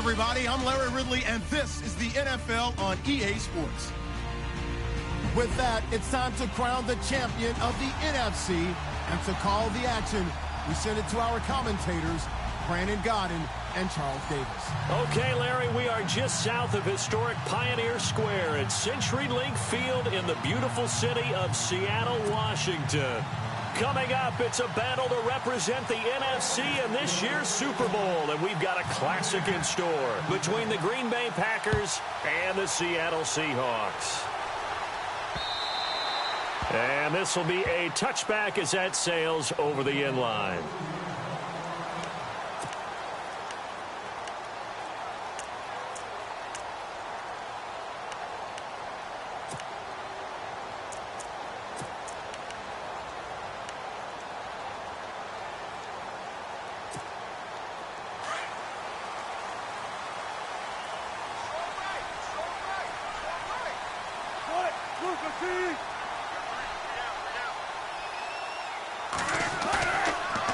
everybody. I'm Larry Ridley, and this is the NFL on EA Sports. With that, it's time to crown the champion of the NFC. And to call the action, we send it to our commentators, Brandon Godden and Charles Davis. Okay, Larry, we are just south of historic Pioneer Square at CenturyLink Field in the beautiful city of Seattle, Washington. Coming up, it's a battle to represent the NFC in this year's Super Bowl, and we've got a classic in store between the Green Bay Packers and the Seattle Seahawks. And this will be a touchback as that sails over the end line.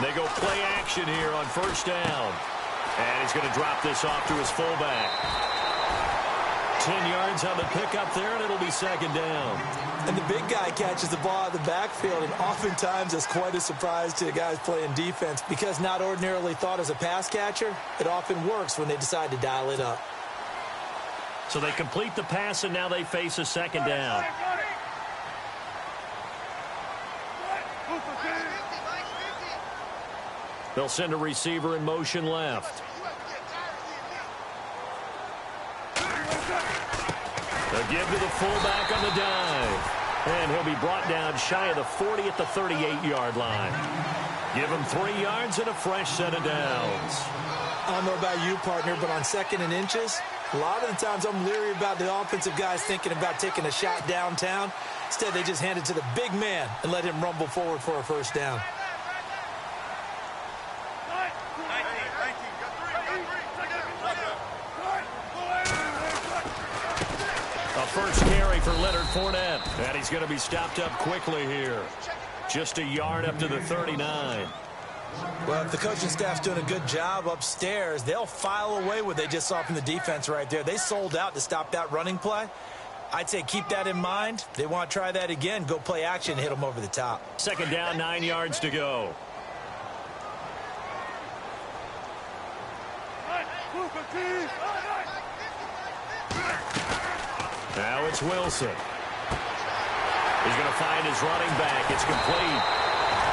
They go play action here on first down. And he's going to drop this off to his fullback. 10 yards on the pickup there, and it'll be second down. And the big guy catches the ball out of the backfield, and oftentimes it's quite a surprise to the guys playing defense because not ordinarily thought as a pass catcher, it often works when they decide to dial it up. So they complete the pass, and now they face a second down. They'll send a receiver in motion left. They'll give to the fullback on the dive. And he'll be brought down shy of the 40 at the 38-yard line. Give him 3 yards and a fresh set of downs. I don't know about you, partner, but on second and inches, a lot of the times I'm leery about the offensive guys thinking about taking a shot downtown. Instead, they just hand it to the big man and let him rumble forward for a first down. First carry for Leonard Fournette. And he's going to be stopped up quickly here. Just a yard up to the 39. Well, if the coaching staff's doing a good job upstairs, they'll file away what they just saw from the defense right there. They sold out to stop that running play. I'd say keep that in mind. They want to try that again. Go play action, hit them over the top. Second down, 9 yards to go. Now it's Wilson. He's going to find his running back. It's complete.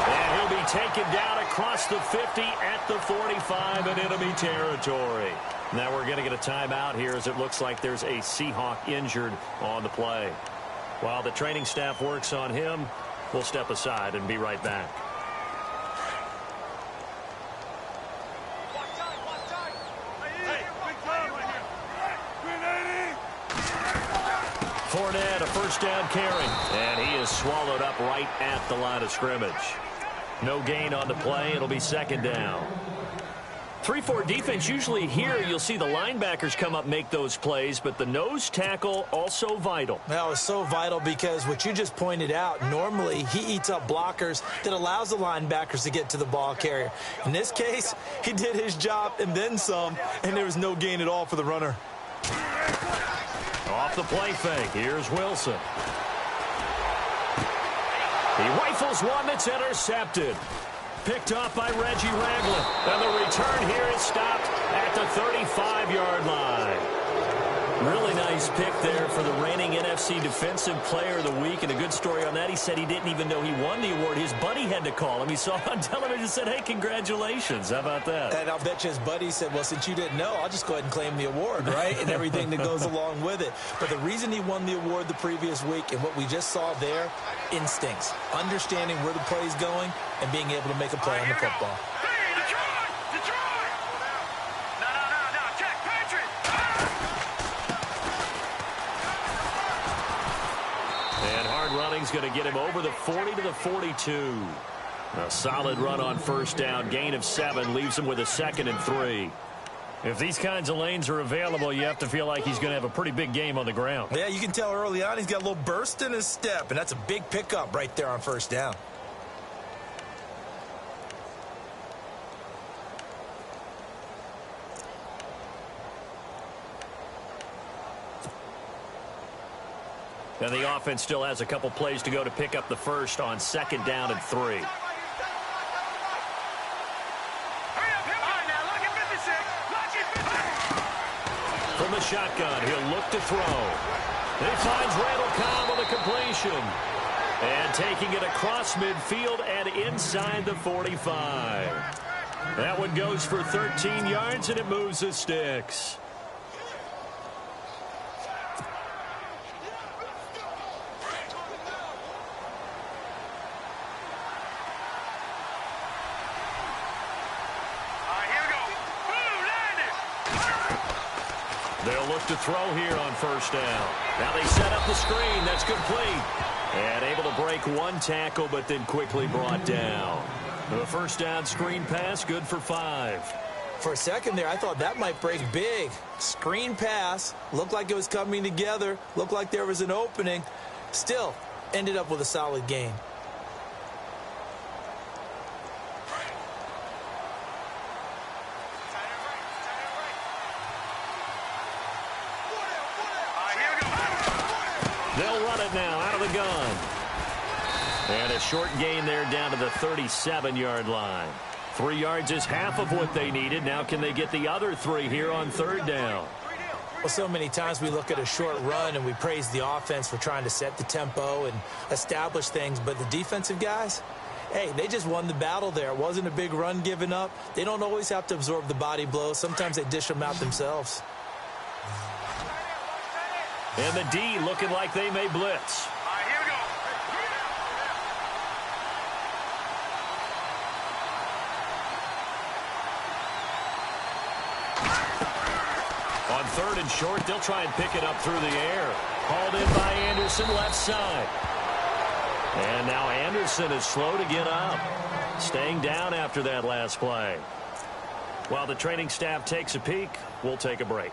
And he'll be taken down across the 50 at the 45 in enemy territory. Now we're going to get a timeout here as it looks like there's a Seahawk injured on the play. While the training staff works on him, we'll step aside and be right back. Fournette, a first down carry, and he is swallowed up right at the line of scrimmage. No gain on the play. It'll be second down. 3-4 defense, usually here you'll see the linebackers come up make those plays, but the nose tackle also vital. That was so vital because what you just pointed out, normally he eats up blockers that allows the linebackers to get to the ball carrier. In this case, he did his job and then some, and there was no gain at all for the runner. Off the play fake, here's Wilson. He rifles one that's intercepted. Picked off by Reggie Ragland. And the return here is stopped at the 35-yard line. Really nice pick there for the reigning NFC Defensive Player of the Week. And a good story on that, he said he didn't even know he won the award. His buddy had to call him. He saw it on television and said, hey, congratulations. How about that? And I'll bet you his buddy said, well, since you didn't know, I'll just go ahead and claim the award, right? And everything that goes along with it. But the reason he won the award the previous week and what we just saw there, instincts, understanding where the play is going and being able to make a play on the football. Running's going to get him over the 40 to the 42. A solid run on first down. Gain of 7 leaves him with a 2nd and 3. If these kinds of lanes are available, you have to feel like he's going to have a pretty big game on the ground. Yeah, you can tell early on he's got a little burst in his step, and that's a big pickup right there on first down. And the offense still has a couple plays to go to pick up the first on 2nd down and 3. From the shotgun, he'll look to throw. He finds Randall Cobb with a completion. And taking it across midfield and inside the 45. That one goes for 13 yards, and it moves the sticks. They'll look to throw here on 1st down. Now they set up the screen. That's complete. And able to break one tackle, but then quickly brought down. The 1st down screen pass, good for 5. For a second there, I thought that might break big. Screen pass, looked like it was coming together, looked like there was an opening. Still, ended up with a solid gain. They'll run it now out of the gun. And a short gain there down to the 37-yard line. 3 yards is half of what they needed. Now can they get the other 3 here on 3rd down? Well, so many times we look at a short run and we praise the offense for trying to set the tempo and establish things. But the defensive guys, hey, they just won the battle there. It wasn't a big run given up. They don't always have to absorb the body blows. Sometimes they dish them out themselves. And the D looking like they may blitz. Here we go. On 3rd and short, they'll try and pick it up through the air. Hauled in by Anderson, left side. And now Anderson is slow to get up. Staying down after that last play. While the training staff takes a peek, we'll take a break.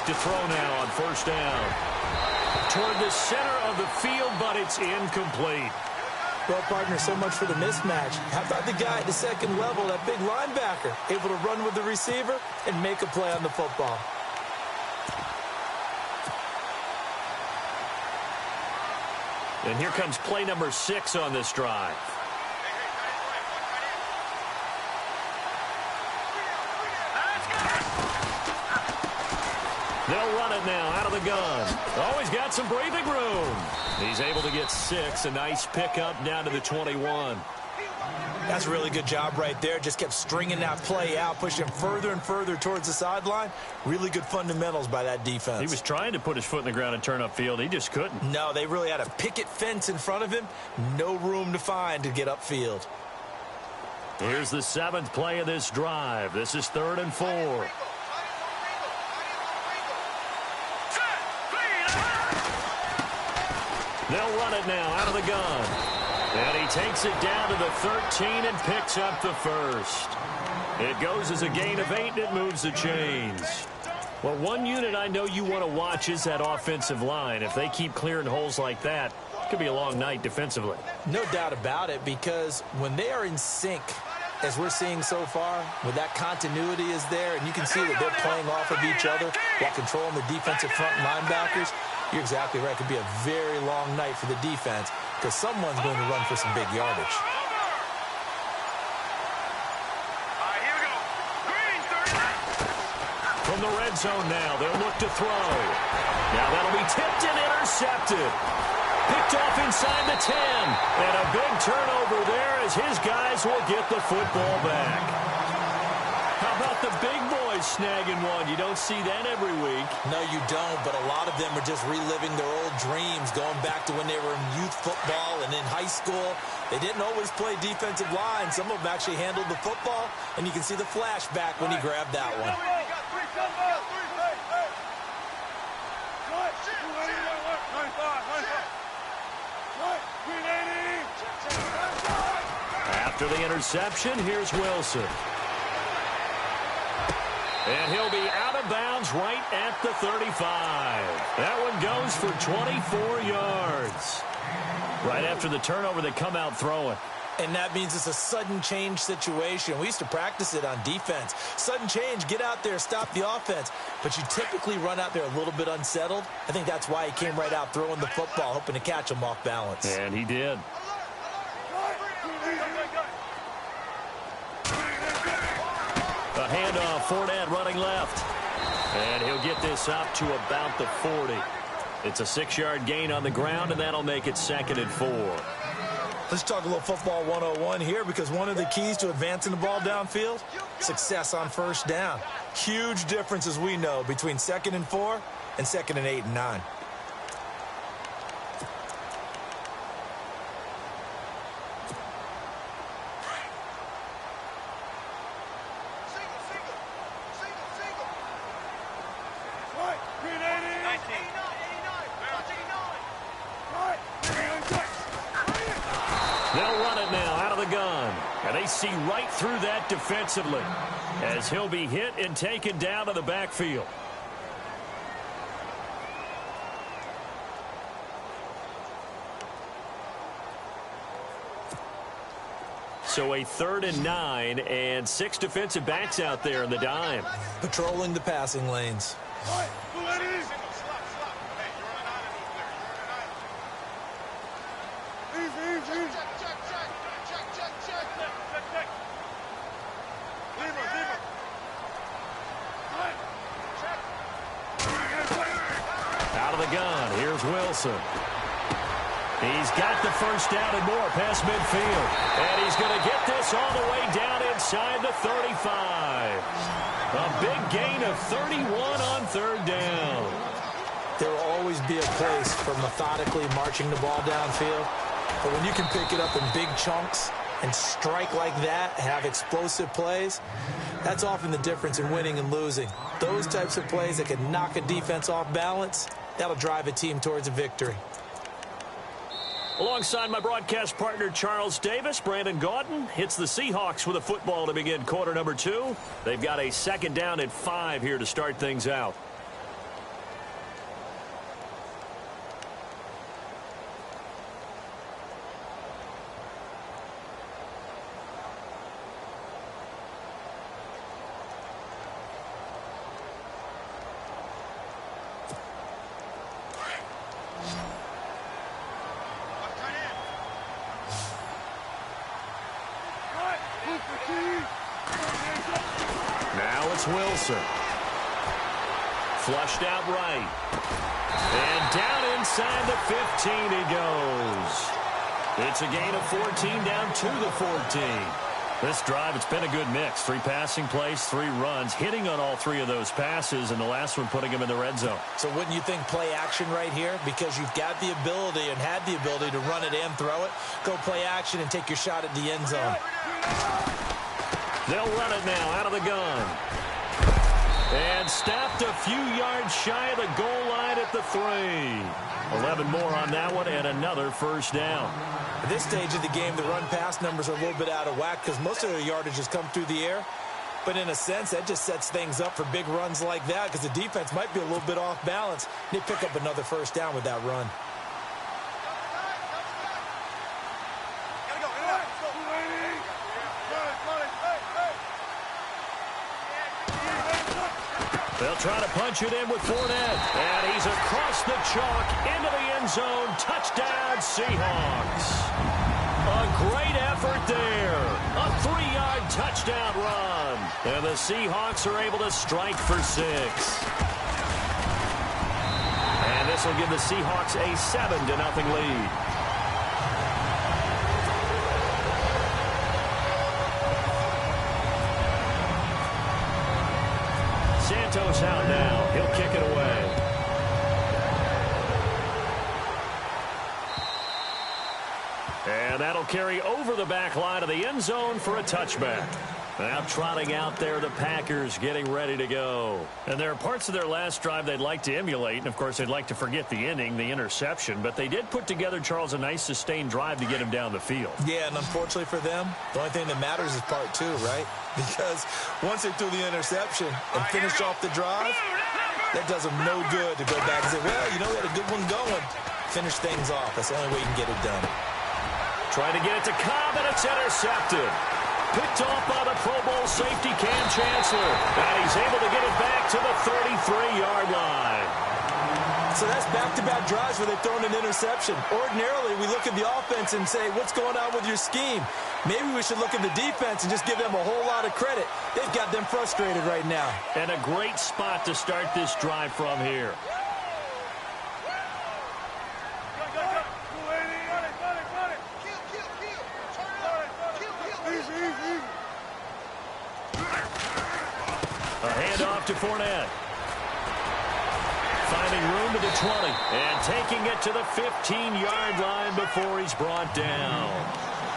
To throw now on 1st down. Toward the center of the field, but it's incomplete. Well, partner, so much for the mismatch. How about the guy at the 2nd level, that big linebacker, able to run with the receiver and make a play on the football? And here comes play number 6 on this drive. They'll run it now out of the gun. Oh, he's got some breathing room. He's able to get 6. A nice pickup down to the 21. That's a really good job right there. Just kept stringing that play out, pushing further and further towards the sideline. Really good fundamentals by that defense. He was trying to put his foot in the ground and turn upfield. He just couldn't. No, they really had a picket fence in front of him. No room to find to get upfield. Here's the 7th play of this drive. This is 3rd and 4. They'll run it now out of the gun. And he takes it down to the 13 and picks up the first. It goes as a gain of 8, and it moves the chains. Well, one unit I know you want to watch is that offensive line. If they keep clearing holes like that, it could be a long night defensively. No doubt about it, because when they are in sync, as we're seeing so far, when that continuity is there, and you can see that they're playing off of each other while controlling the defensive front linebackers, you're exactly right. It could be a very long night for the defense because someone's going to run for some big yardage. From the red zone now, they'll look to throw. Now that'll be tipped and intercepted. Picked off inside the 10. And a big turnover there as his guys will get the football back. How about the big boys snagging one? You don't see that every week. No, you don't, but a lot of them are just reliving their old dreams, going back to when they were in youth football and in high school. They didn't always play defensive line. Some of them actually handled the football, and you can see the flashback when he grabbed that one. After the interception, here's Wilson. And he'll be out of bounds right at the 35. That one goes for 24 yards. Right after the turnover, they come out throwing. And that means it's a sudden change situation. We used to practice it on defense. Sudden change, get out there, stop the offense. But you typically run out there a little bit unsettled. I think that's why he came right out throwing the football, hoping to catch him off balance. And he did. A handoff, Fournette running left. And he'll get this up to about the 40. It's a 6-yard gain on the ground, and that'll make it 2nd and 4. Let's talk a little football 101 here, because one of the keys to advancing the ball downfield, success on first down. Huge difference, as we know, between 2nd and 4 and 2nd and 8 and 9. They see right through that defensively as he'll be hit and taken down to the backfield. So a 3rd and 9 and 6 defensive backs out there in the dime. Patrolling the passing lanes. Wilson. He's got the first down and more past midfield. And he's going to get this all the way down inside the 35. A big gain of 31 on 3rd down. There will always be a place for methodically marching the ball downfield. But when you can pick it up in big chunks and strike like that, have explosive plays, that's often the difference in winning and losing. Those types of plays that can knock a defense off balance, that'll drive a team towards a victory. Alongside my broadcast partner, Charles Davis, Brandon Gaudin hits the Seahawks with a football to begin quarter number 2. They've got a 2nd down and 5 here to start things out. Now it's Wilson. Flushed out right. And down inside the 15 he goes. It's a gain of 14 down to the 14. This drive, it's been a good mix. 3 passing plays, 3 runs, hitting on all 3 of those passes, and the last one putting him in the red zone. So wouldn't you think play action right here? Because you've got the ability and had the ability to run it and throw it. Go play action and take your shot at the end zone. They'll run it now out of the gun. And stopped a few yards shy of the goal line at the 3. 11 more on that one and another first down. At this stage of the game, the run-pass numbers are a little bit out of whack because most of their yardage has come through the air. But in a sense, that just sets things up for big runs like that because the defense might be a little bit off balance. They pick up another first down with that run. They'll try to punch it in with Fournette. And he's across the chalk into the end zone. Touchdown, Seahawks. A great effort there. A 3-yard touchdown run. And the Seahawks are able to strike for 6. And this will give the Seahawks a 7-0 lead. Santos out now. He'll kick it away. And that'll carry over the back line of the end zone for a touchback. Now trotting out there, the Packers getting ready to go. And there are parts of their last drive they'd like to emulate. And, of course, they'd like to forget the inning, the interception. But they did put together, Charles, a nice sustained drive to get him down the field. Yeah, and unfortunately for them, the only thing that matters is part two, right? Because once they threw the interception and finished off the drive, that does them no good to go back and say, well, you know, we had a good one going. Finish things off. That's the only way you can get it done. Trying to get it to Cobb, and it's intercepted. Picked off by the Pro Bowl safety Cam Chancellor. And he's able to get it back to the 33-yard line. So that's back-to-back drives where they've thrown an interception. Ordinarily, we look at the offense and say, what's going on with your scheme? Maybe we should look at the defense and just give them a whole lot of credit. They've got them frustrated right now. And a great spot to start this drive from here. A handoff to Fournette. Finding room to the 20 and taking it to the 15-yard line before he's brought down.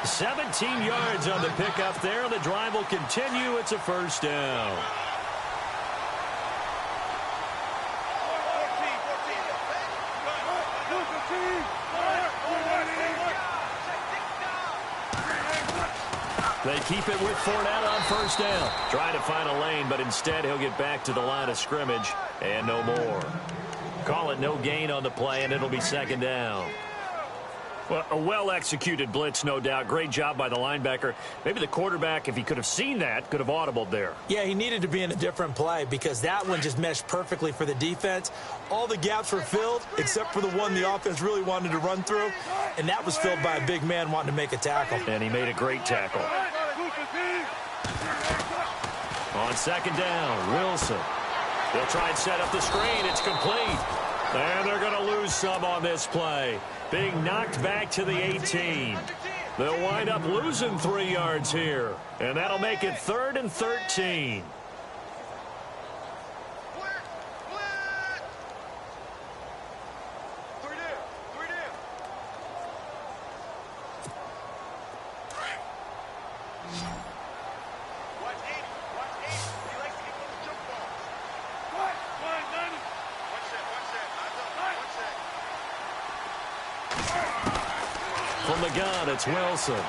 17 yards on the pickup there, and the drive will continue. It's a first down. They keep it with Fournette on first down. Trying to find a lane, but instead he'll get back to the line of scrimmage and no more. Call it no gain on the play, and it'll be second down. Well, a well-executed blitz, no doubt. Great job by the linebacker. Maybe the quarterback, if he could have seen that, could have audibled there. Yeah, he needed to be in a different play because that one just meshed perfectly for the defense. All the gaps were filled except for the one the offense really wanted to run through, and that was filled by a big man wanting to make a tackle. And he made a great tackle. On second down, Wilson. They'll try and set up the screen. It's complete. And they're going to lose some on this play. Being knocked back to the 18. They'll wind up losing 3 yards here. And that'll make it 3rd and 13. From the gun, it's Wilson. And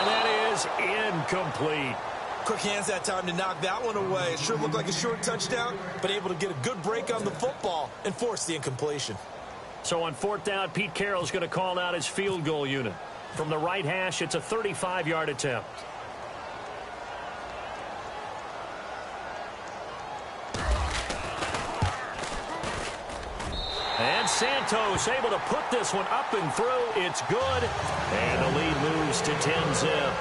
that is incomplete. Quick hands that time to knock that one away. It sure looked like a short touchdown, but able to get a good break on the football and force the incompletion. So on 4th down, Pete Carroll's going to call out his field goal unit. From the right hash, it's a 35-yard attempt. And Santos able to put this one up and through. It's good. And the lead moves to 10-zip.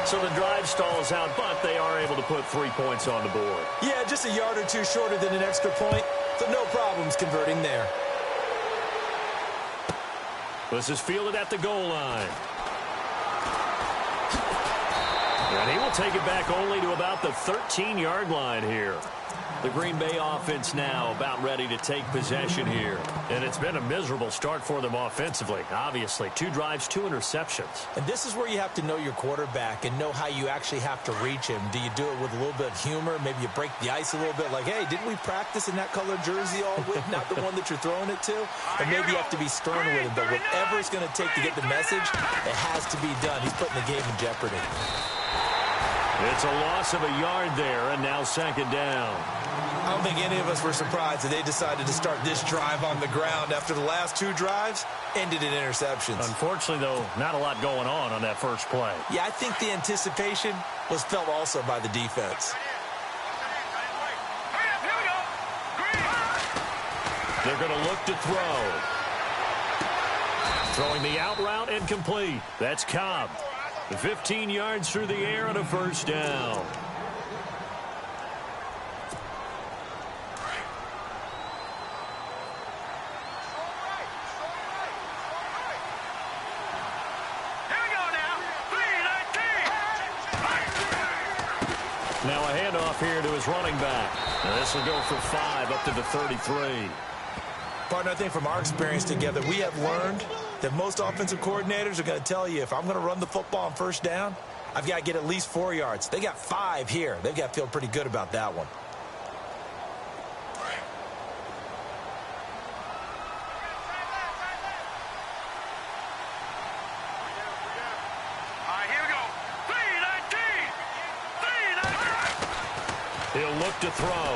So the drive stalls out, but they are able to put 3 points on the board. Yeah, just a yard or two shorter than an extra point, so no problems converting there. This is fielded at the goal line. And he will take it back only to about the 13-yard line here. The Green Bay offense now about ready to take possession here. And it's been a miserable start for them offensively, obviously. 2 drives, 2 interceptions. And this is where you have to know your quarterback and know how you actually have to reach him. Do you do it with a little bit of humor? Maybe you break the ice a little bit like, hey, didn't we practice in that color jersey all week? Not the one that you're throwing it to? And maybe you have to be stern with him. But whatever it's going to take to get the message, it has to be done. He's putting the game in jeopardy. It's a loss of a yard there, and now second down. I don't think any of us were surprised that they decided to start this drive on the ground after the last 2 drives ended in interceptions. Unfortunately, though, not a lot going on that first play. Yeah, I think the anticipation was felt also by the defense. They're going to look to throw. Throwing the out route and complete. That's Cobb. 15 yards through the air and a first down. Now a handoff here to his running back. And this will go for 5 up to the 33. Partner, I think from our experience together, we have learned that most offensive coordinators are going to tell you, if I'm going to run the football on first down, I've got to get at least 4 yards. They got 5 here. They've got to feel pretty good about that one. He'll look to throw.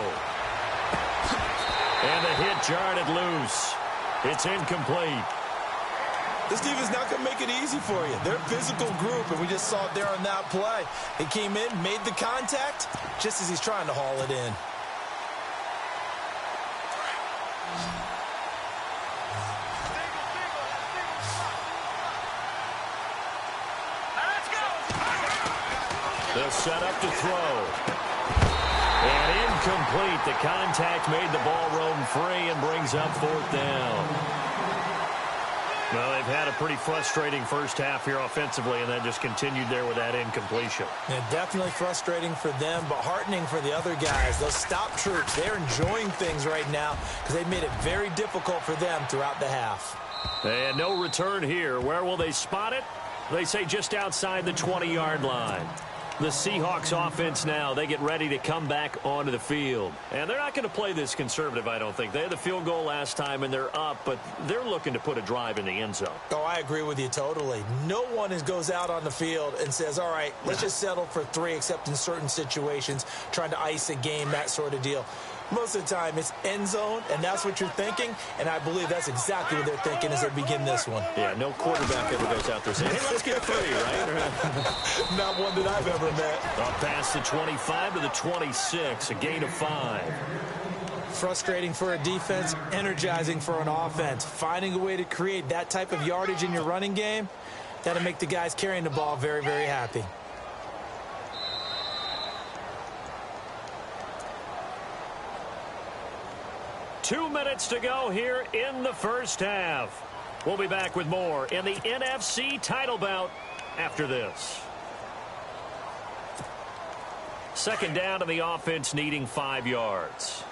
And the hit jarred it loose. It's incomplete. This defense not going to make it easy for you. They're a physical group, and we just saw it there on that play. They came in, made the contact, just as he's trying to haul it in. They'll set up to throw. And incomplete. The contact made the ball roam free and brings up 4th down. Well, they've had a pretty frustrating first half here offensively, and then just continued there with that incompletion. Yeah, definitely frustrating for them, but heartening for the other guys. Those stop troops, they're enjoying things right now because they've made it very difficult for them throughout the half. And no return here. Where will they spot it? They say just outside the 20-yard line. The Seahawks offense now, they get ready to come back onto the field. And they're not going to play this conservative, I don't think. They had the field goal last time, and they're up, but they're looking to put a drive in the end zone. Oh, I agree with you totally. No one goes out on the field and says, all right, let's just settle for 3, except in certain situations, trying to ice a game, that sort of deal. Most of the time, it's end zone, and that's what you're thinking, and I believe that's exactly what they're thinking as they begin this one. Yeah, no quarterback ever goes out there saying, hey, let's get 3, right? Not one that I've ever met. Up past the 25 to the 26, a gain of 5. Frustrating for a defense, energizing for an offense. Finding a way to create that type of yardage in your running game, that'll make the guys carrying the ball very, very happy. Two minutes to go here in the first half. We'll be back with more in the NFC title bout after this. Second down to the offense, needing 5 yards.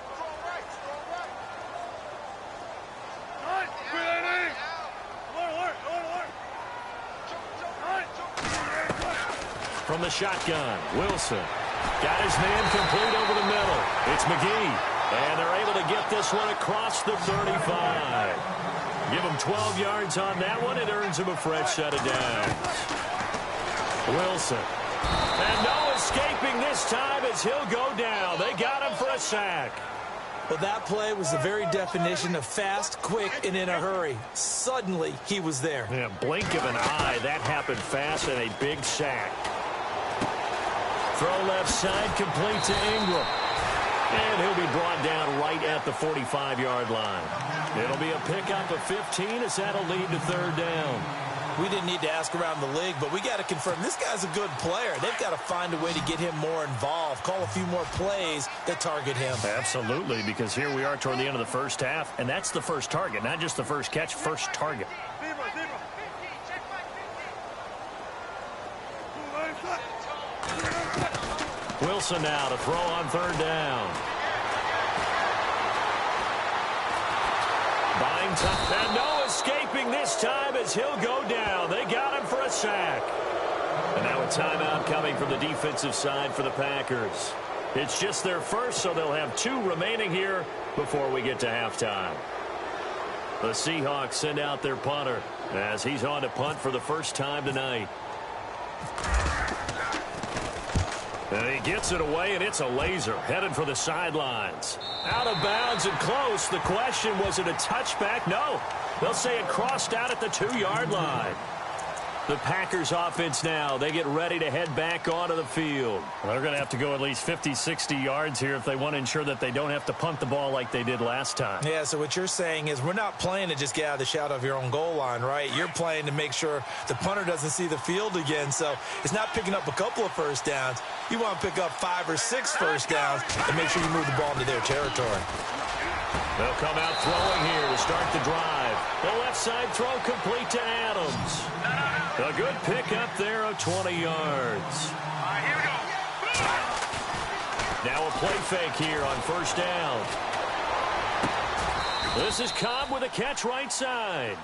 From the shotgun, Wilson got his man complete over the middle. It's McGee. And they're able to get this one across the 35. Give him 12 yards on that one. It earns him a fresh set of downs. Wilson. And no escaping this time as he'll go down. They got him for a sack. Well, that play was the very definition of fast, quick, and in a hurry. Suddenly, he was there. Yeah, blink of an eye. That happened fast and a big sack. Throw left side, complete to Ingram. And he'll be brought down right at the 45-yard line. It'll be a pickup of 15 as that'll lead to 3rd down. We didn't need to ask around the league, but we got to confirm this guy's a good player. They've got to find a way to get him more involved, call a few more plays that target him. Absolutely, because here we are toward the end of the first half, and that's the first target, not just the first catch, first target. Wilson now to throw on 3rd down. Buying time. And no escaping this time as he'll go down. They got him for a sack. And now a timeout coming from the defensive side for the Packers. It's just their first, so they'll have 2 remaining here before we get to halftime. The Seahawks send out their punter as he's on to punt for the first time tonight. And he gets it away, and it's a laser headed for the sidelines. Out of bounds and close. The question, was it a touchback? No. They'll say it crossed out at the 2-yard line. The Packers offense now, they get ready to head back onto the field. Well, they're going to have to go at least 50, 60 yards here if they want to ensure that they don't have to punt the ball like they did last time. Yeah, so what you're saying is we're not playing to just get out of the shadow of your own goal line, right? You're playing to make sure the punter doesn't see the field again. So it's not picking up a couple of first downs. You want to pick up 5 or 6 first downs and make sure you move the ball into their territory. They'll come out throwing here to start the drive. The left side throw complete to Adams. A good pickup there of 20 yards. Here we go. Now a play fake here on first down. This is Cobb with a catch right side.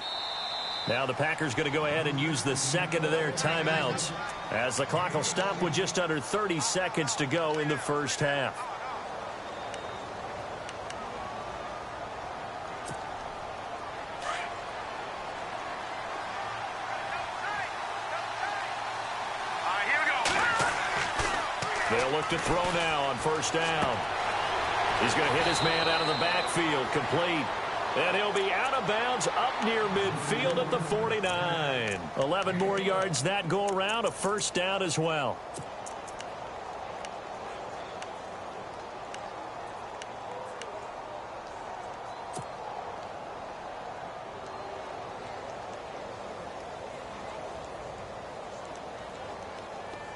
Now the Packers going to go ahead and use the second of their timeouts as the clock will stop with just under 30 seconds to go in the first half. They'll look to throw now on first down. He's going to hit his man out of the backfield, complete. And he'll be out of bounds up near midfield at the 49. 11 more yards that go around, a first down as well.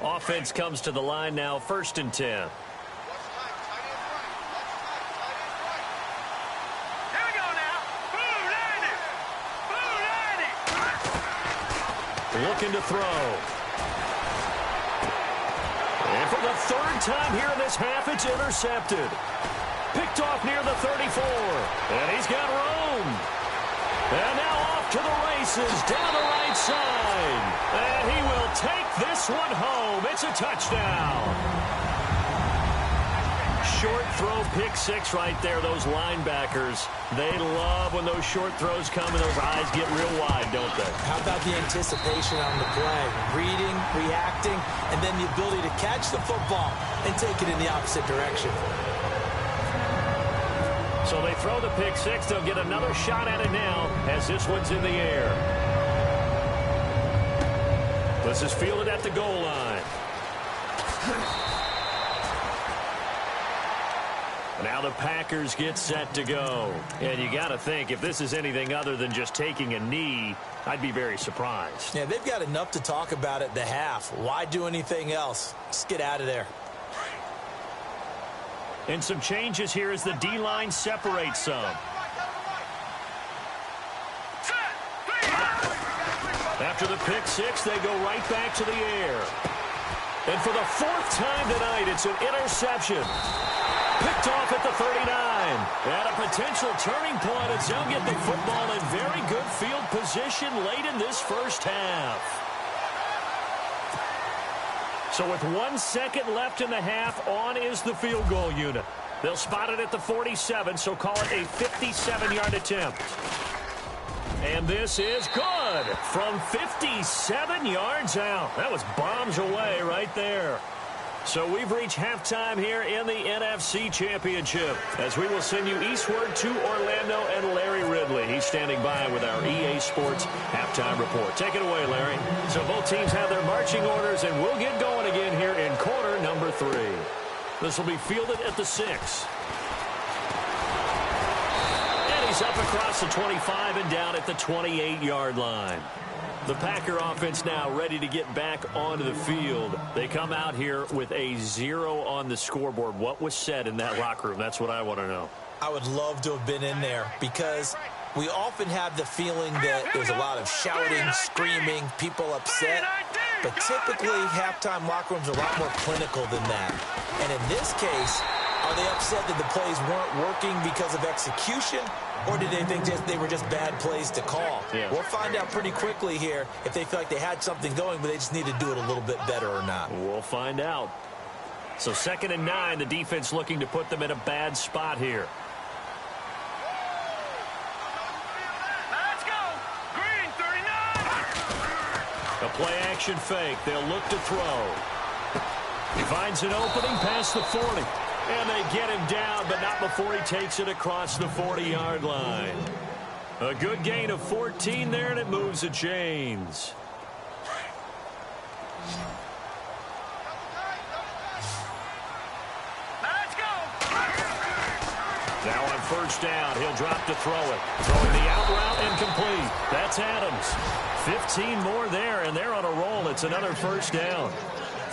Offense comes to the line now, 1st and 10. Looking to throw. And for the 3rd time here in this half, it's intercepted. Picked off near the 34. And he's got room. And now off to the races down the right side. And he will take this one home. It's a touchdown. Short throw, pick six right there. Those linebackers, they love when those short throws come and those eyes get real wide, don't they? How about the anticipation on the play? Reading, reacting, and then the ability to catch the football and take it in the opposite direction. So they throw the pick six. They'll get another shot at it now as this one's in the air. This is fielded at the goal line. Now the Packers get set to go. And you got to think, if this is anything other than just taking a knee, I'd be very surprised. Yeah, they've got enough to talk about at the half. Why do anything else? Just get out of there. And some changes here as the D-line separates some. After the pick six, they go right back to the air. And for the 4th time tonight, it's an interception. Picked off at the 39. And a potential turning point as they'll get the football in very good field position late in this first half. So with 1 second left in the half, on is the field goal unit. They'll spot it at the 47, so call it a 57-yard attempt. And this is good from 57 yards out. That was bombs away right there. So we've reached halftime here in the NFC Championship as we will send you eastward to Orlando and Larry Ridley. He's standing by with our EA Sports halftime report. Take it away, Larry. So both teams have their marching orders, and we'll get going again here in quarter number 3. This will be fielded at the 6. And he's up across the 25 and down at the 28-yard line. The Packer offense now ready to get back onto the field. They come out here with a 0 on the scoreboard. What was said in that locker room? That's what I want to know. I would love to have been in there because we often have the feeling that there's a lot of shouting, screaming, people upset. But typically, halftime locker rooms are a lot more clinical than that. And in this case, are they upset that the plays weren't working because of execution? Or did they think they were just bad plays to call? Yeah. We'll find out pretty quickly here if they feel like they had something going, but they just need to do it a little bit better or not. We'll find out. So 2nd and 9, the defense looking to put them in a bad spot here. Let's go. Green, 39. A play-action fake. They'll look to throw. He finds an opening past the 40. And they get him down, but not before he takes it across the 40-yard line. A good gain of 14 there, and it moves the chains. Let's go. Now on first down, he'll drop to throw it. Throwing the out route and complete. That's Adams. 15 more there, and they're on a roll. It's another first down.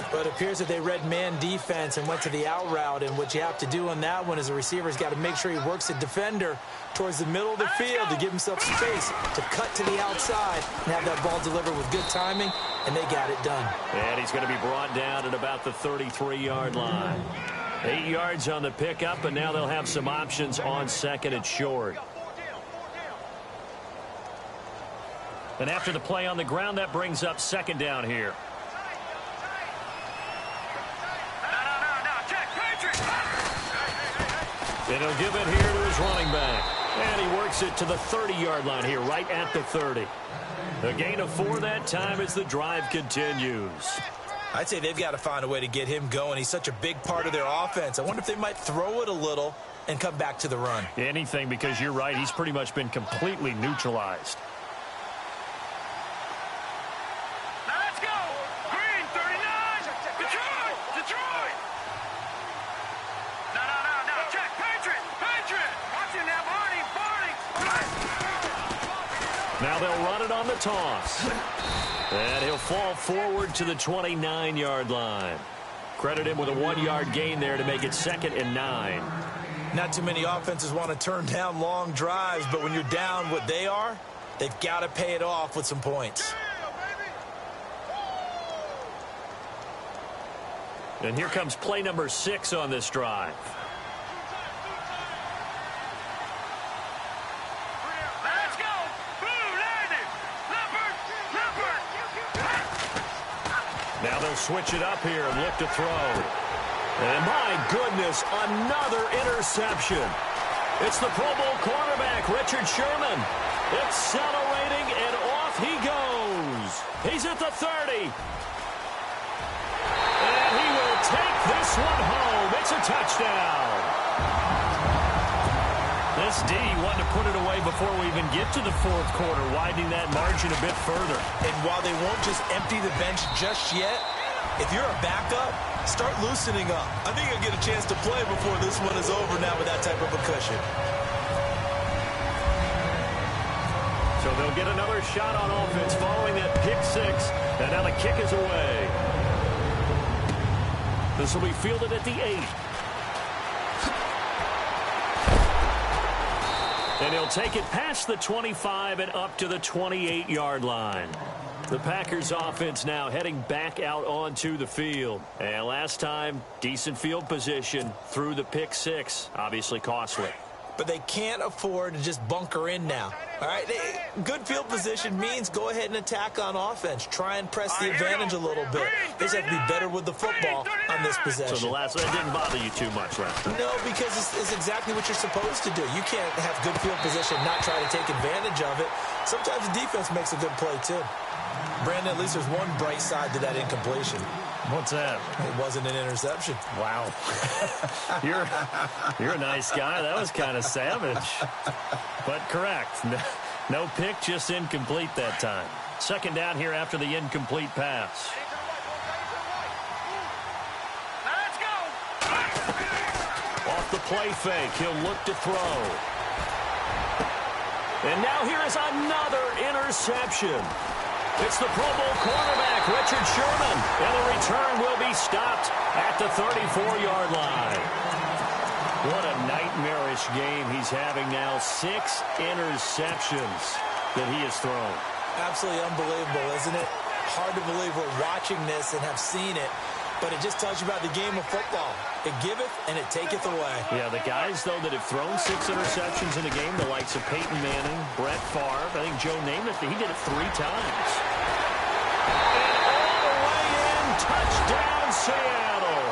But it appears that they read man defense and went to the out route. And what you have to do on that one is the receiver's got to make sure he works the defender towards the middle of the field to give himself space to cut to the outside and have that ball delivered with good timing, and they got it done. And he's going to be brought down at about the 33-yard line. 8 yards on the pickup, and now they'll have some options on 2nd and short. And after the play on the ground, that brings up second down here. And he'll give it here to his running back. And he works it to the 30-yard line here, right at the 30. A gain of 4 that time as the drive continues. I'd say they've got to find a way to get him going. He's such a big part of their offense. I wonder if they might throw it a little and come back to the run. Anything, because you're right. He's pretty much been completely neutralized. Now let's go. Green, 39. Detroit. No. Check. Patriot. Watch it now, Barney. Now they'll run it on the toss. And he'll fall forward to the 29-yard line. Credit him with a 1-yard gain there to make it 2nd and 9. Not too many offenses want to turn down long drives, but when you're down what they are, they've got to pay it off with some points. And here comes play number 6 on this drive. Let's go. Blue landed. Leopard. Now they'll switch it up here and look to throw. And my goodness, another interception. It's the Pro Bowl cornerback, Richard Sherman. Accelerating, and off he goes. He's at the 30. And he will take this one home. It's a touchdown. This D wanted to put it away before we even get to the 4th quarter, widening that margin a bit further. And while they won't just empty the bench just yet, if you're a backup, start loosening up. I think you'll get a chance to play before this one is over now with that type of a cushion. So they'll get another shot on offense following that pick 6. And now the kick is away. This will be fielded at the 8. And he'll take it past the 25 and up to the 28-yard line. The Packers offense now heading back out onto the field. And last time, decent field position through the pick 6. Obviously costly. But they can't afford to just bunker in now. All right, good field position means go ahead and attack on offense. Try and press the advantage a little bit. They just have to be better with the football on this possession. So the last one didn't bother you too much, right? No, because it's exactly what you're supposed to do. You can't have good field position, not try to take advantage of it. Sometimes the defense makes a good play, too. Brandon, at least there's one bright side to that incompletion. What's that? It wasn't an interception. Wow. You're a nice guy. That was kind of savage. But correct. No pick, just incomplete that time. 2nd down here after the incomplete pass. Let's go. Off the play fake, he'll look to throw. And now here is another interception. It's the Pro Bowl cornerback, Richard Sherman. And the return will be stopped at the 34-yard line. What a nightmarish game he's having now. 6 interceptions that he has thrown. Absolutely unbelievable, isn't it? Hard to believe we're watching this and have seen it. But it just tells you about the game of football. It giveth and it taketh away. Yeah, the guys, though, that have thrown 6 interceptions in a game, the likes of Peyton Manning, Brett Favre, I think Joe Namath, he did it 3 times. And all the way in, touchdown Seattle.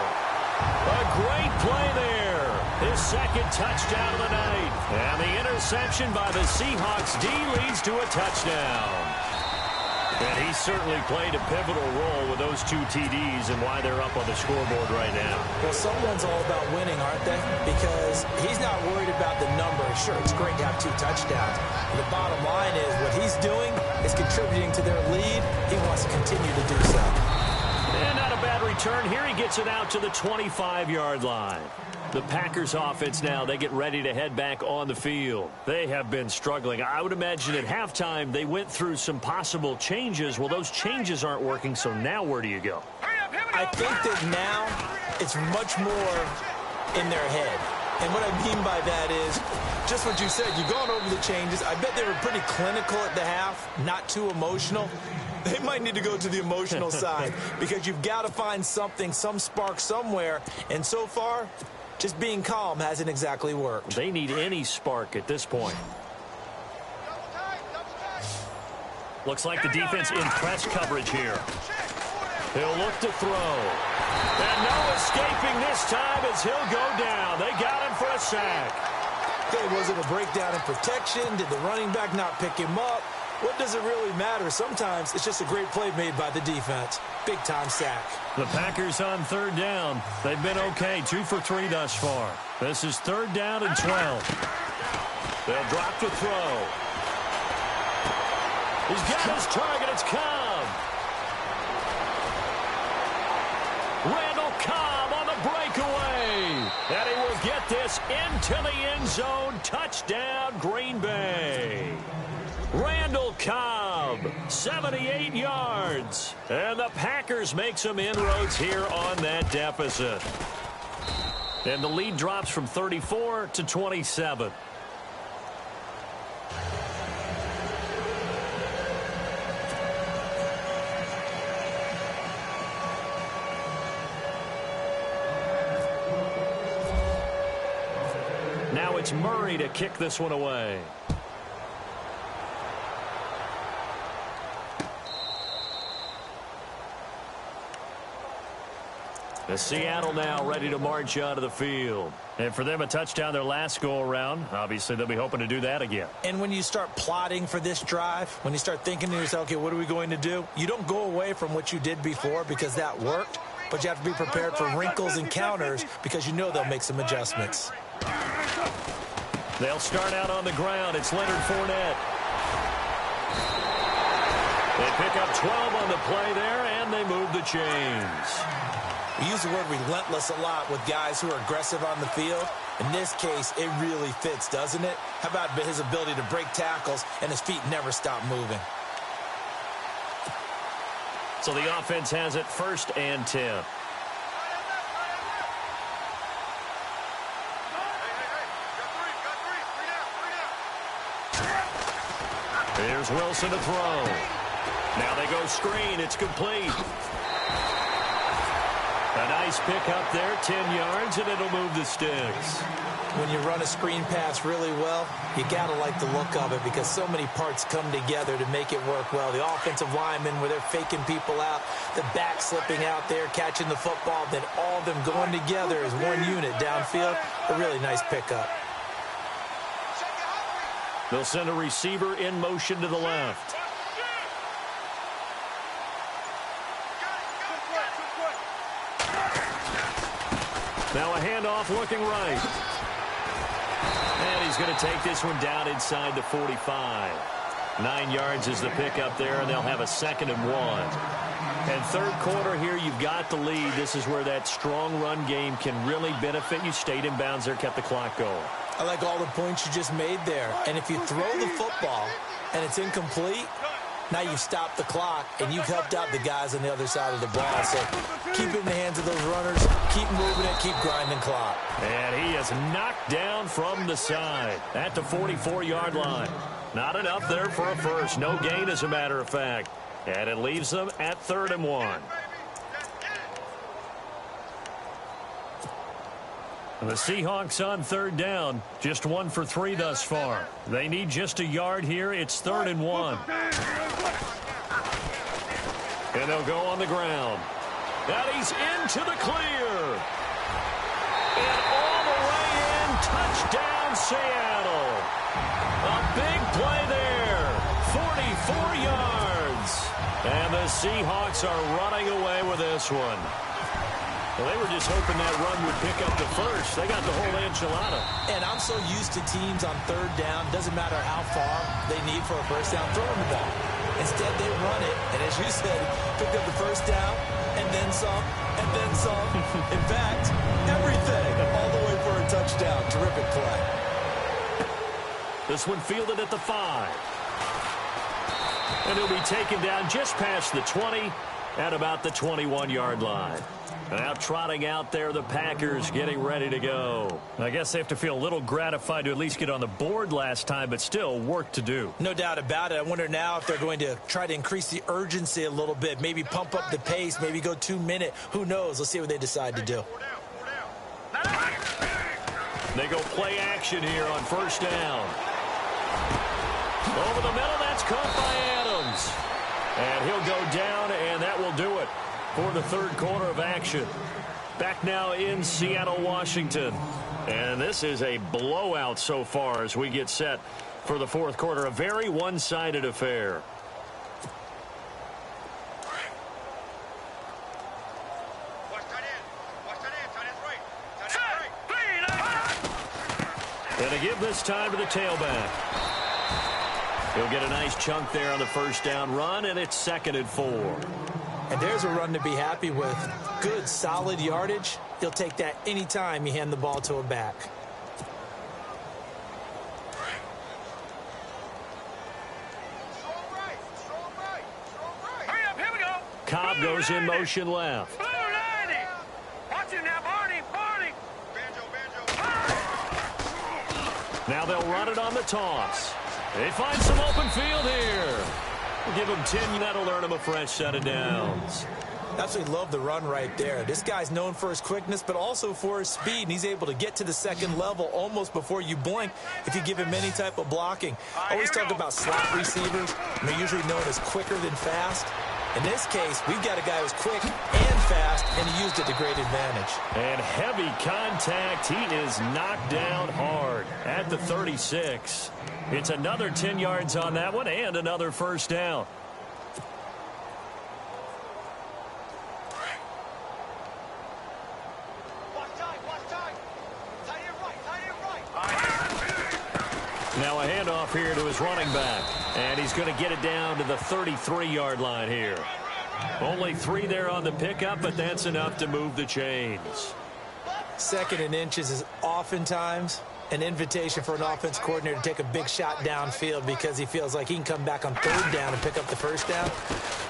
A great play there. His 2nd touchdown of the night. And the interception by the Seahawks D leads to a touchdown. And he certainly played a pivotal role with those 2 TDs and why they're up on the scoreboard right now. Well, someone's all about winning, aren't they? Because he's not worried about the number. Sure, it's great to have 2 touchdowns. But the bottom line is what he's doing is contributing to their lead. He wants to continue to do so. And not a bad return. Here he gets it out to the 25-yard line. The Packers offense now, they get ready to head back on the field. They have been struggling. I would imagine at halftime they went through some possible changes. Well, those changes aren't working, so now where do you go? I think that now it's much more in their head. And what I mean by that is just what you said. You've gone over the changes. I bet they were pretty clinical at the half, not too emotional. They might need to go to the emotional side because you've got to find something, some spark somewhere. And so far, just being calm hasn't exactly worked. They need any spark at this point. Looks like the defense in press coverage here. He'll look to throw. And no escaping this time as he'll go down. They got him for a sack. Okay, was it a breakdown in protection? Did the running back not pick him up? What does it really matter? Sometimes it's just a great play made by the defense. Big-time sack. The Packers on third down. They've been okay, 2 for 3 thus far. This is third down and 12. They'll drop to throw. He's got his target. It's Cobb. Randall Cobb on the breakaway. And he will get this into the end zone. Touchdown, Green Bay. Randall Cobb, 78 yards. And the Packers make some inroads here on that deficit. And the lead drops from 34 to 27. Now it's Murray to kick this one away. The Seattle now ready to march out of the field. And for them, a touchdown their last go-around. Obviously, they'll be hoping to do that again. And when you start plotting for this drive, when you start thinking to yourself, okay, what are we going to do? You don't go away from what you did before because that worked, but you have to be prepared for wrinkles and counters because you know they'll make some adjustments. They'll start out on the ground. It's Leonard Fournette. They pick up 12 on the play there, and they move the chains. We use the word relentless a lot with guys who are aggressive on the field. In this case, it really fits, doesn't it? How about his ability to break tackles and his feet never stop moving? So the offense has it 1st and 10. Here's Wilson to throw. Now they go screen. It's complete. A nice pick up there, 10 yards, and it'll move the sticks. When you run a screen pass really well, you got to like the look of it because so many parts come together to make it work well. The offensive linemen, where they're faking people out, the back slipping out there, catching the football, then all of them going together as one unit downfield. A really nice pickup. They'll send a receiver in motion to the left. Now a handoff looking right. And he's going to take this one down inside the 45. 9 yards is the pickup there, and they'll have a 2nd and 1. And third quarter here, you've got the lead. This is where that strong run game can really benefit you. Stayed in bounds there, kept the clock going. I like all the points you just made there. And if you throw the football and it's incomplete, now you've stopped the clock and you've helped out the guys on the other side of the ball. So keep it in the hands of those runners. Keep moving it. Keep grinding clock. And he is knocked down from the side at the 44-yard line. Not enough there for a first. No gain, as a matter of fact. And it leaves them at 3rd and 1. The Seahawks on 3rd down. Just 1 for 3 thus far. They need just a yard here. It's 3rd and 1. And they'll go on the ground. And he's into the clear. And all the way in. Touchdown, Seattle. A big play there. 44 yards. And the Seahawks are running away with this one. Well, they were just hoping that run would pick up the first. They got the whole enchilada. And I'm so used to teams on 3rd down. Doesn't matter how far they need for a first down, throwing the ball. Instead, they run it. And as you said, pick up the first down, and then some, and then some. In fact, everything all the way for a touchdown. Terrific play. This one fielded at the 5. And he'll be taken down just past the 20 at about the 21-yard line. Now trotting out there, the Packers getting ready to go. I guess they have to feel a little gratified to at least get on the board last time, but still work to do. No doubt about it. I wonder now if they're going to try to increase the urgency a little bit, maybe pump up the pace, maybe go 2-minute. Who knows? Let's see what they decide to do. They go play action here on 1st down. Over the middle, that's caught by Adams. chains. And he'll go down, and that will do it for the third quarter of action. Back now in Seattle, Washington. And this is a blowout so far as we get set for the fourth quarter. A very one-sided affair. And to give this time to the tailback. He'll get a nice chunk there on the first down run, and it's 2nd and 4. And there's a run to be happy with. Good, solid yardage. He'll take that anytime you hand the ball to a back. Hurry up, here we go. Cobb goes in motion left. Blue 90. Watch him now, Barney. Now they'll run it on the toss. They find some open field here. We'll give them 10. That'll earn them a fresh set of downs. Absolutely love the run right there. This guy's known for his quickness, but also for his speed, and he's able to get to the second level almost before you blink if you give him any type of blocking. I always talk about slot receivers, and they're usually known as quicker than fast. In this case, we've got a guy who's quick and fast, and he used it to great advantage. And heavy contact. He is knocked down hard at the 36. It's another 10 yards on that one and another first down. Now a handoff here to his running back. And he's going to get it down to the 33-yard line here. Only 3 there on the pickup, but that's enough to move the chains. 2nd and inches is oftentimes an invitation for an offense coordinator to take a big shot downfield because he feels like he can come back on 3rd down and pick up the first down.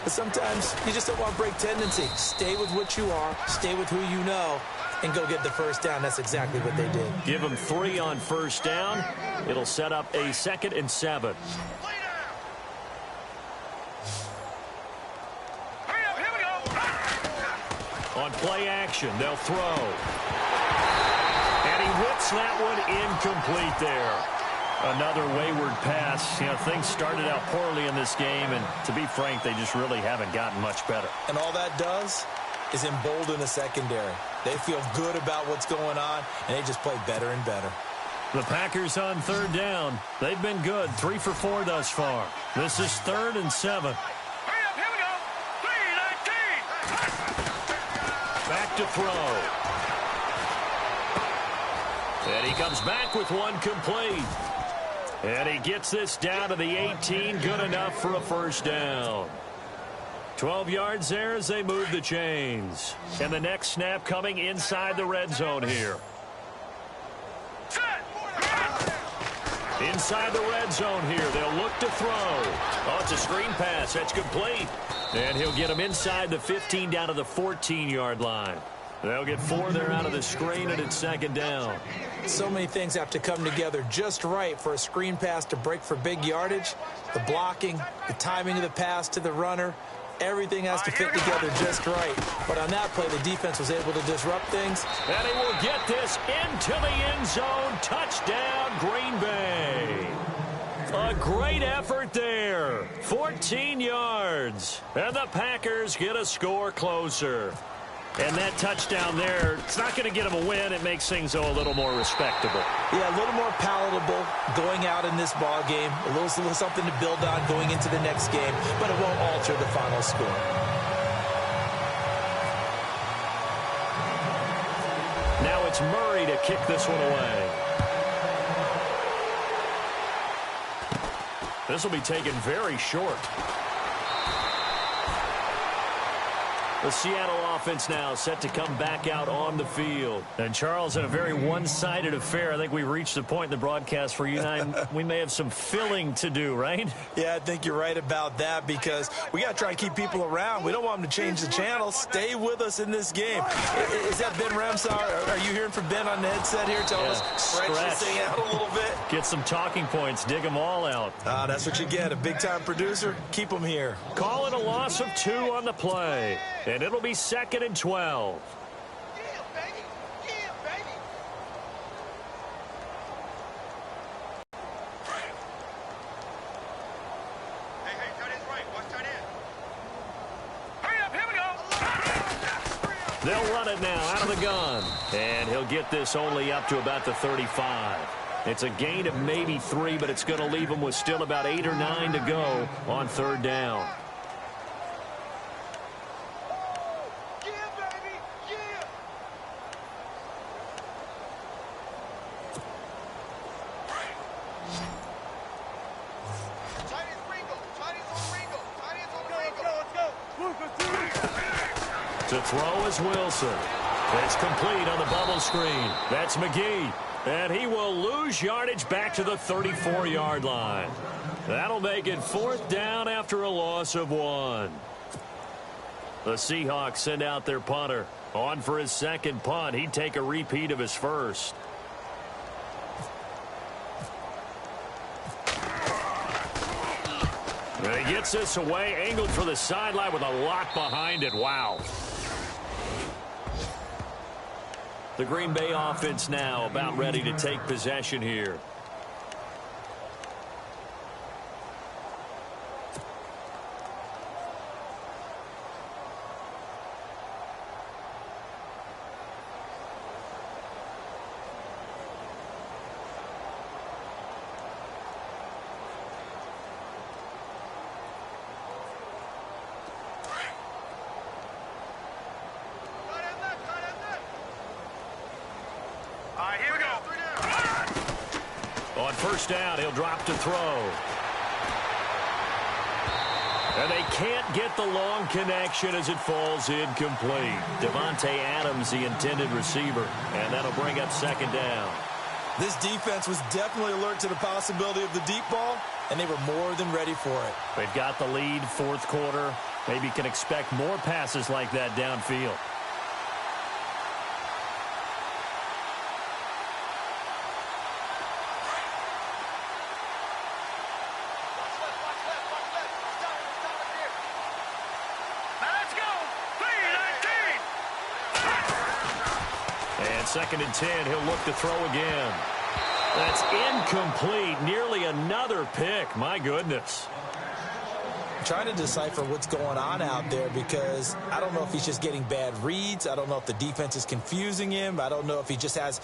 But sometimes you just don't want break tendency. Stay with what you are, stay with who you know, and go get the first down. That's exactly what they did. Give them 3 on first down. It'll set up a 2nd and 7. On play action, they'll throw. And he whips that one incomplete there. Another wayward pass. You know, things started out poorly in this game, and to be frank, they just really haven't gotten much better. And all that does is embolden the secondary. They feel good about what's going on, and they just play better and better. The Packers on 3rd down. They've been good, 3 for 4 thus far. This is 3rd and 7. Back to throw. And he comes back with one complete. And he gets this down to the 18. Good enough for a first down. 12 yards there as they move the chains. And the next snap coming inside the red zone here. Inside the red zone here. They'll look to throw. Oh, it's a screen pass. That's complete. And he'll get him inside the 15 down to the 14-yard line. They'll get 4 there out of the screen, and it's 2nd down. So many things have to come together just right for a screen pass to break for big yardage. The blocking, the timing of the pass to the runner, everything has to fit together just right. But on that play, the defense was able to disrupt things. And he will get this into the end zone. Touchdown, Green Bay. A great effort there. 14 yards. And the Packers get a score closer. And that touchdown there, it's not going to get them a win. It makes things, a little more respectable. Yeah, a little more palatable going out in this ball game. A little something to build on going into the next game, but it won't alter the final score. Now it's Murray to kick this one away. This will be taken very short. The Seattle offense now set to come back out on the field. And, Charles, in a very one-sided affair, I think we reached the point in the broadcast for you and I, we may have some filling to do, right? Yeah, I think you're right about that because we got to try and keep people around. We don't want them to change the channel. Stay with us in this game. Is that Ben Ramsar? Are you hearing from Ben on the headset here? Tell us, stretch this thing out a little bit. Get some talking points. Dig them all out. That's what you get. A big-time producer. Keep them here. Call it a loss of 2 on the play. And it'll be 2nd and 12. Hey, cut his right. Watch They'll run it now out of the gun. And he'll get this only up to about the 35. It's a gain of maybe 3, but it's going to leave him with still about 8 or 9 to go on 3rd down. To throw is Wilson. It's complete on the bubble screen. That's McGee. And he will lose yardage back to the 34-yard line. That'll make it 4th down after a loss of 1. The Seahawks send out their punter. On for his 2nd punt. He'd take a repeat of his first. And he gets this away, angled for the sideline with a lot behind it. Wow. The Green Bay offense now about ready to take possession here. Here we go. On 1st down, he'll drop to throw. And they can't get the long connection as it falls incomplete. Devontae Adams, the intended receiver. And that'll bring up 2nd down. This defense was definitely alert to the possibility of the deep ball, and they were more than ready for it. They've got the lead, 4th quarter. Maybe can expect more passes like that downfield. And 2nd and 10, he'll look to throw again. That's incomplete. Nearly another pick. My goodness. I'm trying to decipher what's going on out there because I don't know if he's just getting bad reads. I don't know if the defense is confusing him. I don't know if he just has,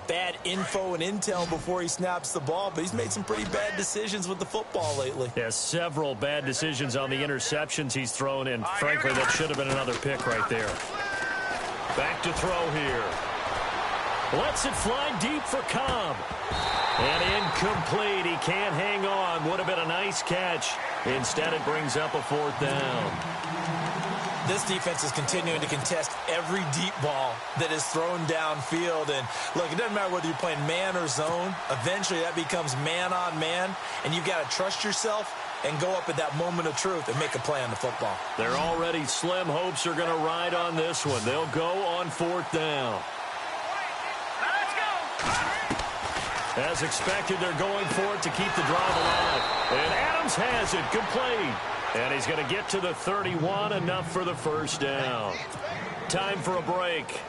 bad info and intel before he snaps the ball. But he's made some pretty bad decisions with the football lately. Yeah, several bad decisions on the interceptions he's thrown in. Frankly, that should have been another pick right there. Back to throw here. Lets it fly deep for Cobb. And incomplete. He can't hang on. Would have been a nice catch. Instead, it brings up a 4th down. This defense is continuing to contest every deep ball that is thrown downfield. And, look, it doesn't matter whether you're playing man or zone. Eventually, that becomes man on man. And you've got to trust yourself and go up at that moment of truth and make a play on the football. Their already slim hopes are going to ride on this one. They'll go on 4th down. As expected, they're going for it to keep the drive alive. And Adams has it complete. And he's going to get to the 31, enough for the 1st down. Time for a break.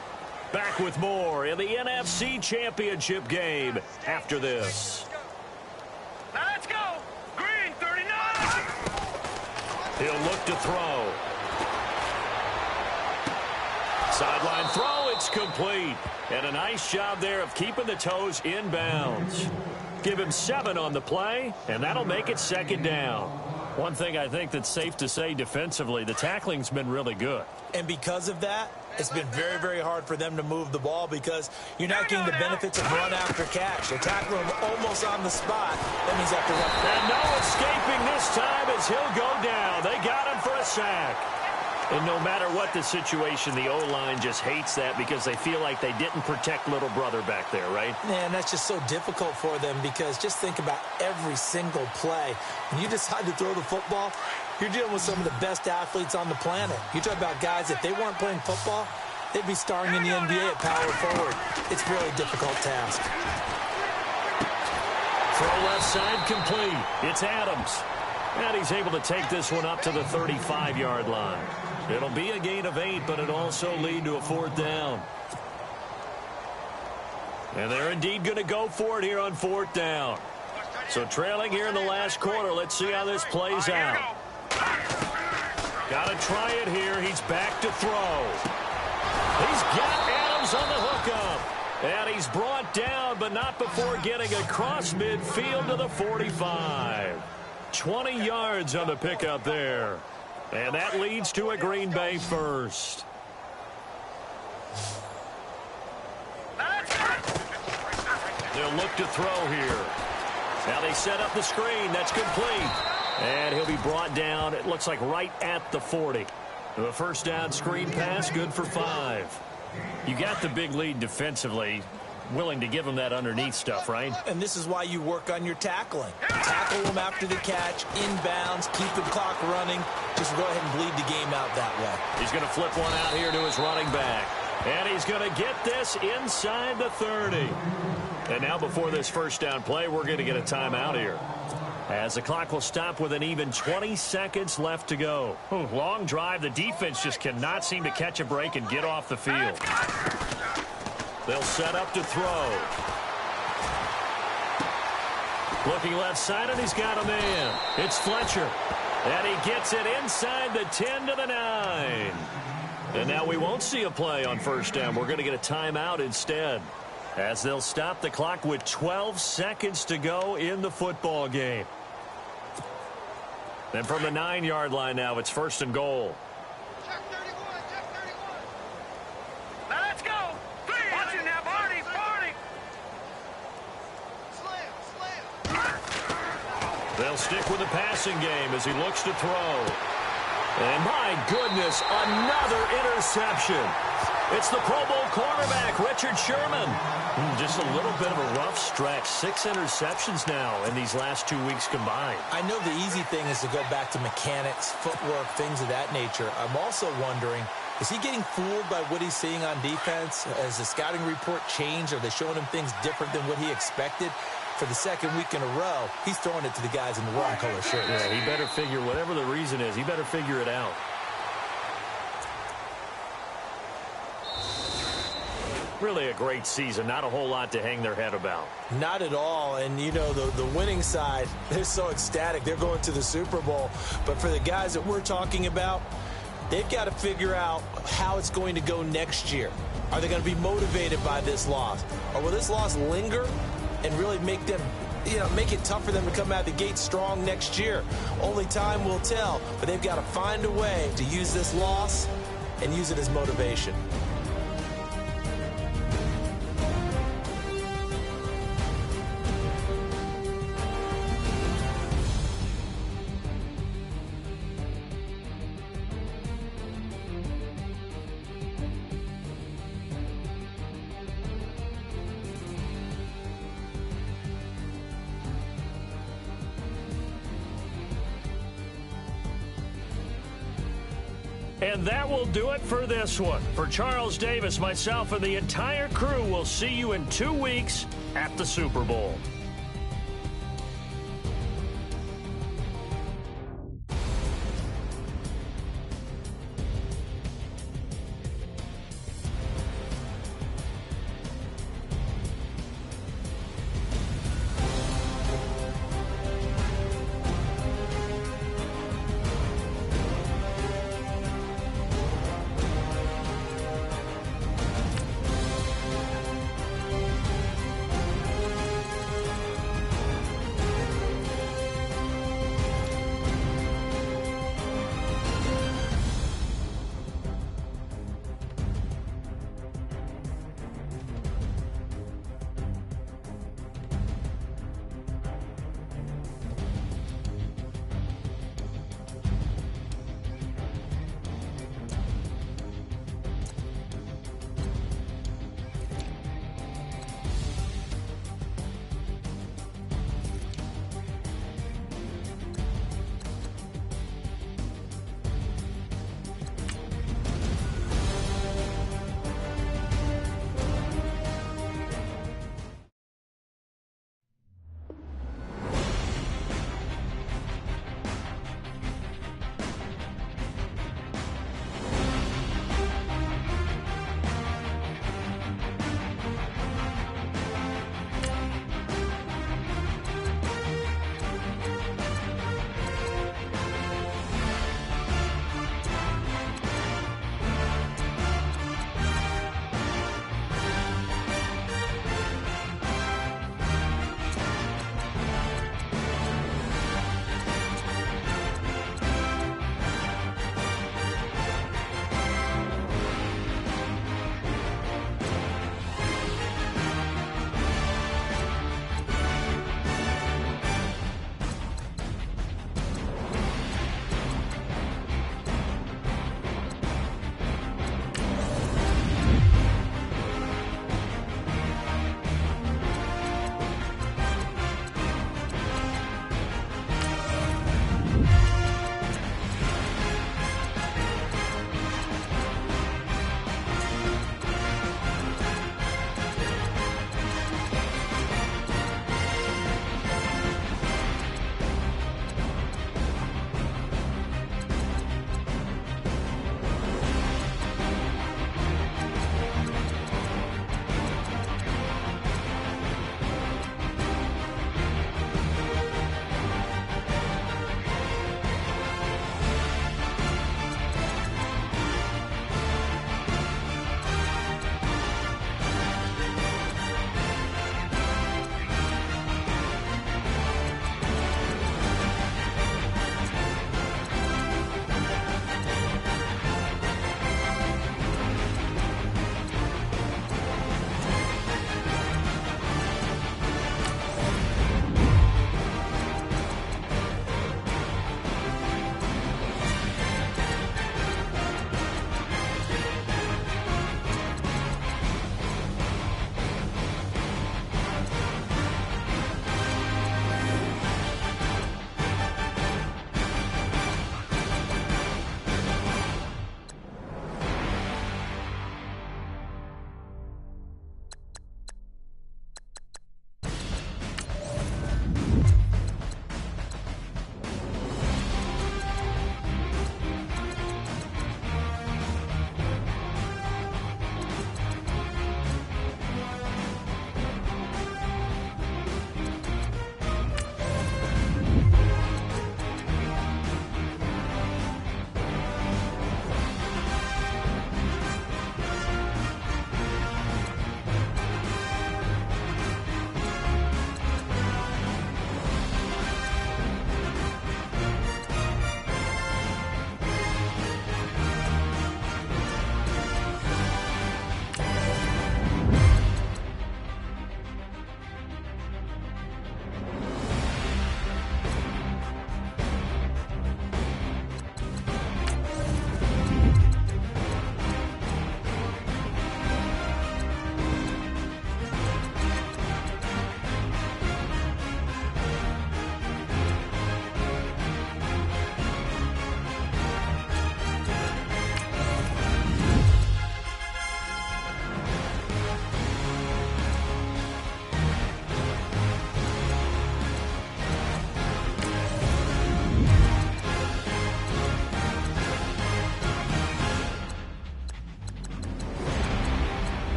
Back with more in the NFC Championship game after this. Now let's go. Green 39. He'll look to throw. Sideline throw, it's complete. And a nice job there of keeping the toes inbounds. Give him 7 on the play, and that'll make it 2nd down. One thing I think that's safe to say defensively, the tackling's been really good. And because of that, it's been very, very hard for them to move the ball because you're not getting the benefits of run after catch. They're tackling him almost on the spot. That means after run. And no escaping this time as he'll go down. They got him for a sack. And no matter what the situation, the O-line just hates that because they feel like they didn't protect little brother back there, right? Man, that's just so difficult for them because just think about every single play. When you decide to throw the football, you're dealing with some of the best athletes on the planet. You talk about guys, if they weren't playing football, they'd be starring in the NBA at power forward. It's a really difficult task. Throw left side complete. It's Adams. And he's able to take this one up to the 35-yard line. It'll be a gain of 8, but it'll also lead to a 4th down. And they're indeed going to go for it here on 4th down. So trailing here in the last quarter. Let's see how this plays out. Got to try it here. He's back to throw. He's got Adams on the hookup. And he's brought down, but not before getting across midfield to the 45. 20 yards on the pickup there. And that leads to a Green Bay first. They'll look to throw here. Now they set up the screen. That's complete. And he'll be brought down, it looks like, right at the 40. The first down screen pass, good for 5. You got the big lead defensively. Willing to give them that underneath stuff, right? And this is why you work on your tackling. Tackle them after the catch, inbounds, keep the clock running. Just go ahead and bleed the game out that way. He's going to flip one out here to his running back. And he's going to get this inside the 30. And now before this first down play, we're going to get a timeout here. As the clock will stop with an even 20 seconds left to go. Long drive. The defense just cannot seem to catch a break and get off the field. They'll set up to throw. Looking left side, and he's got a man. It's Fletcher. And he gets it inside the 10 to the 9. And now we won't see a play on first down. We're going to get a timeout instead, as they'll stop the clock with 12 seconds to go in the football game. And from the 9-yard line now, it's first and goal. Let's go. Watch it now, Barney. They'll stick with the passing game as he looks to throw. And my goodness, another interception. It's the Pro Bowl cornerback, Richard Sherman. Just a little bit of a rough stretch. 6 interceptions now in these last 2 weeks combined. I know the easy thing is to go back to mechanics, footwork, things of that nature. I'm also wondering, is he getting fooled by what he's seeing on defense? Has the scouting report changed? Are they showing him things different than what he expected? For the second week in a row, he's throwing it to the guys in the wrong color shirts. Yeah, he better figure, whatever the reason is, he better figure it out. Really a great season. Not a whole lot to hang their head about. Not at all. And, you know, the winning side, they're so ecstatic. They're going to the Super Bowl. But for the guys that we're talking about, they've got to figure out how it's going to go next year. Are they going to be motivated by this loss? Or will this loss linger and really make them, make it tough for them to come out the gate strong next year? Only time will tell. But they've got to find a way to use this loss and use it as motivation. And that will do it for this one. For Charles Davis, myself, and the entire crew, we'll see you in 2 weeks at the Super Bowl.